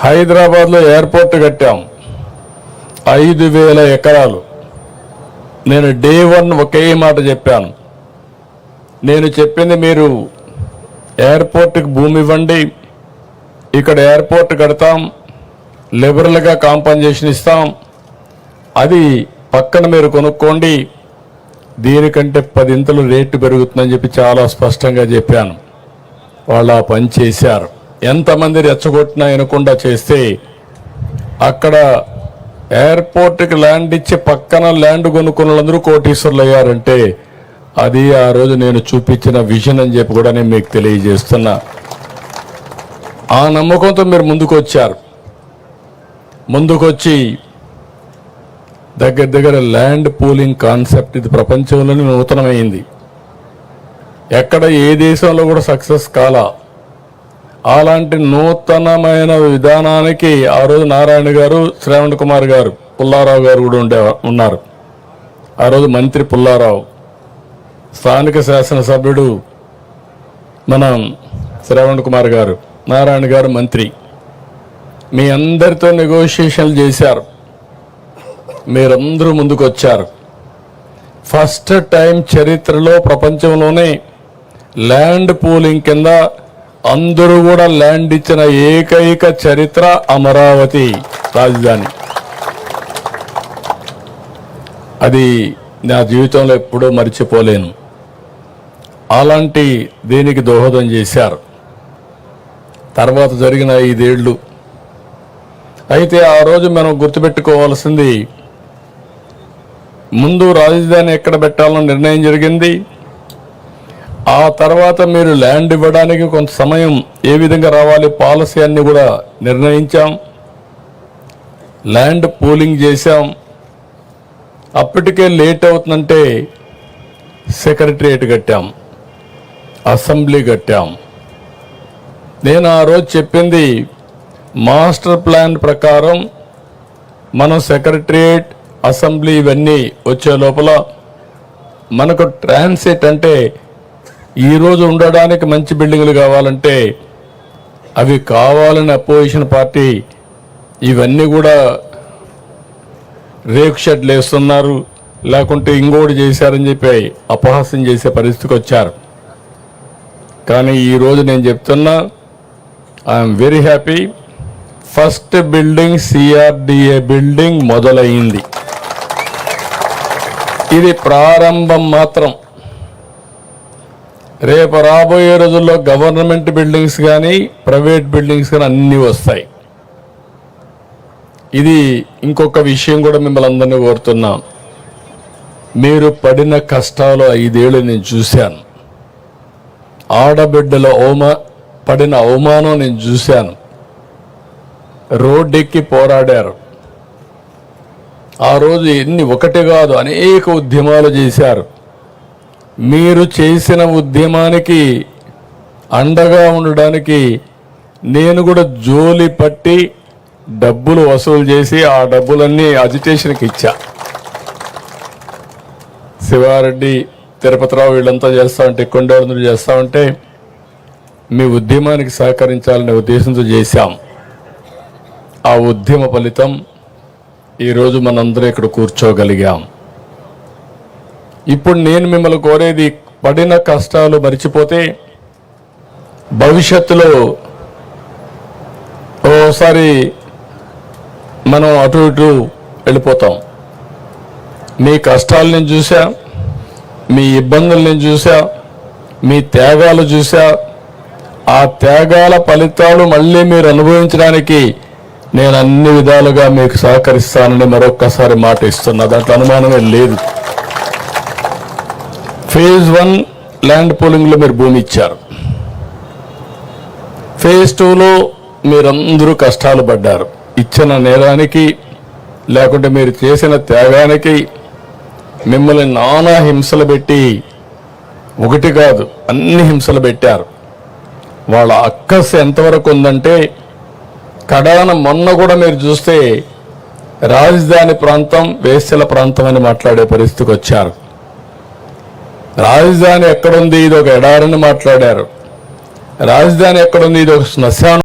హైదరాబాద్లో ఎయిర్పోర్ట్ కట్టాం, 5,000 ఎకరాలు. నేను డే 1 ఒకే మాట చెప్పాను. నేను చెప్పింది, మీరు ఎయిర్పోర్ట్కి భూమి ఇవ్వండి, ఇక్కడ ఎయిర్పోర్ట్ కడతాం, లిబరల్గా కాంపన్సేషన్ ఇస్తాం, అది పక్కన మీరు కొనుక్కోండి, దీనికంటే 10 ఇంతలు రేటు పెరుగుతుందని చెప్పి చాలా స్పష్టంగా చెప్పాను. వాళ్ళు ఆ పని చేశారు. ఎంతమంది రెచ్చగొట్టినా వినకుండా చేస్తే అక్కడ ఎయిర్పోర్ట్కి ల్యాండ్ ఇచ్చి పక్కన ల్యాండ్ కొనుక్కున్న వాళ్ళందరూ కోటీశ్వర్లు అయ్యారంటే అది ఆ రోజు నేను చూపించిన విజన్ అని చెప్పి కూడా నేను మీకు తెలియజేస్తున్నా. ఆ నమ్మకంతో మీరు ముందుకొచ్చారు. ముందుకొచ్చి దగ్గర ల్యాండ్ పూలింగ్ కాన్సెప్ట్ ఇది ప్రపంచంలోనే నూతనమైంది. ఎక్కడ ఏ దేశంలో కూడా సక్సెస్ కాలా. అలాంటి నూతనమైన విధానానికి ఆ రోజు నారాయణ గారు, శ్రావణ్ కుమార్ గారు, పుల్లారావు గారు కూడా ఉన్నారు. ఆ రోజు మంత్రి పుల్లారావు, స్థానిక శాసనసభ్యుడు మన శ్రావణ్ కుమార్ గారు, నారాయణ గారు మంత్రి. మీ అందరితో నెగోషియేషన్లు చేశారు. మీరందరూ ముందుకు వచ్చారు. ఫస్ట్ టైం చరిత్రలో ప్రపంచంలోనే ల్యాండ్ పూలింగ్ కింద అందరూ కూడా ల్యాండ్ ఇచ్చిన ఏకైక చరిత్ర అమరావతి రాజధాని. అది నా జీవితంలో ఎప్పుడూ మర్చిపోలేను. అలాంటి దీనికి దోహదం చేశారు. తర్వాత జరిగిన 5 ఏళ్ళు. అయితే ఆ రోజు మనం గుర్తుపెట్టుకోవాల్సింది, ముందు రాజధాని ఎక్కడ పెట్టాలని నిర్ణయం జరిగింది. ఆ తర్వాత మీరు ల్యాండ్ ఇవ్వడానికి కొంత సమయం ఏ విధంగా రావాలి, పాలసీ అన్ని కూడా నిర్ణయించాం. ల్యాండ్ పూలింగ్ చేశాం. అప్పటికే లేట్ అవుతుందంటే సెక్రటరియట్ కట్టాం, అసెంబ్లీ కట్టాం. నేను ఆ రోజు చెప్పింది, మాస్టర్ ప్లాన్ ప్రకారం మనం సెక్రటరియట్, అసెంబ్లీ ఇవన్నీ వచ్చే లోపల మనకు ట్రాన్సిట్ అంటే ఈరోజు ఉండడానికి మంచి బిల్డింగులు కావాలంటే అవి కావాలని అపోజిషన్ పార్టీ ఇవన్నీ కూడా రేకు షెడ్లు వేస్తున్నారు, లేకుంటే ఇంకోటి చేశారని చెప్పి అపహాస్యం చేసే పరిస్థితికి వచ్చారు. కానీ ఈరోజు నేను చెప్తున్నా, I'm very happy. First building CRDA building మొదలైంది. ఇది ప్రారంభం మాత్రం. రేపు రాబోయే రోజుల్లో గవర్నమెంట్ బిల్డింగ్స్ కానీ ప్రైవేట్ బిల్డింగ్స్ కానీ అన్నీ వస్తాయి. ఇది ఇంకొక విషయం కూడా మిమ్మల్ని అందరినీ కోరుతున్నాం. మీరు పడిన కష్టాలు 5 ఏళ్ళు నేను చూశాను. ఆడబిడ్డల పడిన అవమానం నేను చూశాను. రోడ్డెక్కి పోరాడారు. ఆ రోజు ఒకటి కాదు, అనేక ఉద్యమాలు చేశారు. మీరు చేసిన ఉద్యమానికి అండగా ఉండడానికి నేను కూడా జోలి పట్టి డబ్బులు వసూలు చేసి ఆ డబ్బులన్నీ అజిటేషన్కి ఇచ్చా. శివారెడ్డి, తిరుపతిరావు వీళ్ళంతా చేస్తా ఉంటే, కొండవరందరూ చేస్తా ఉంటే మీ ఉద్యమానికి సహకరించాలనే ఉద్దేశంతో చేశాం. ఆ ఉద్యమ ఫలితం ఈరోజు మనందరూ ఇక్కడ కూర్చోగలిగాం. ఇప్పుడు నేను మిమ్మల్ని కోరేది, పడిన కష్టాలు మర్చిపోతే భవిష్యత్తులో ఓసారి మనం అటు ఇటు వెళ్ళిపోతాం. మీ కష్టాలు నేను చూసా, మీ ఇబ్బందులు నేను చూసా, మీ త్యాగాలు చూసా. ఆ త్యాగాల ఫలితాలు మళ్ళీ మీరు అనుభవించడానికి నేను అన్ని విధాలుగా మీకు సహకరిస్తానని మరొక్కసారి మాట ఇస్తున్నా. దాంట్లో అనుమానమే లేదు. ఫేజ్ 1 ల్యాండ్ పూలింగ్లో మీరు భూమి ఇచ్చారు. ఫేజ్ 2లో మీరందరూ కష్టాలు పడ్డారు. ఇచ్చిన నేరానికి, లేకుంటే మీరు చేసిన త్యాగానికి మిమ్మల్ని నానా హింసలు పెట్టి, ఒకటి కాదు అన్ని హింసలు పెట్టారు. వాళ్ళ అక్కస్ ఎంతవరకు ఉందంటే, కడాన మొన్న కూడా మీరు చూస్తే రాజధాని ప్రాంతం వేశ్యల ప్రాంతం అని మాట్లాడే పరిస్థితికి వచ్చారు. రాజధాని ఎక్కడుంది, ఇది ఒక ఎడారని మాట్లాడారు. రాజధాని ఎక్కడుంది, ఇది ఒక శ్మశానం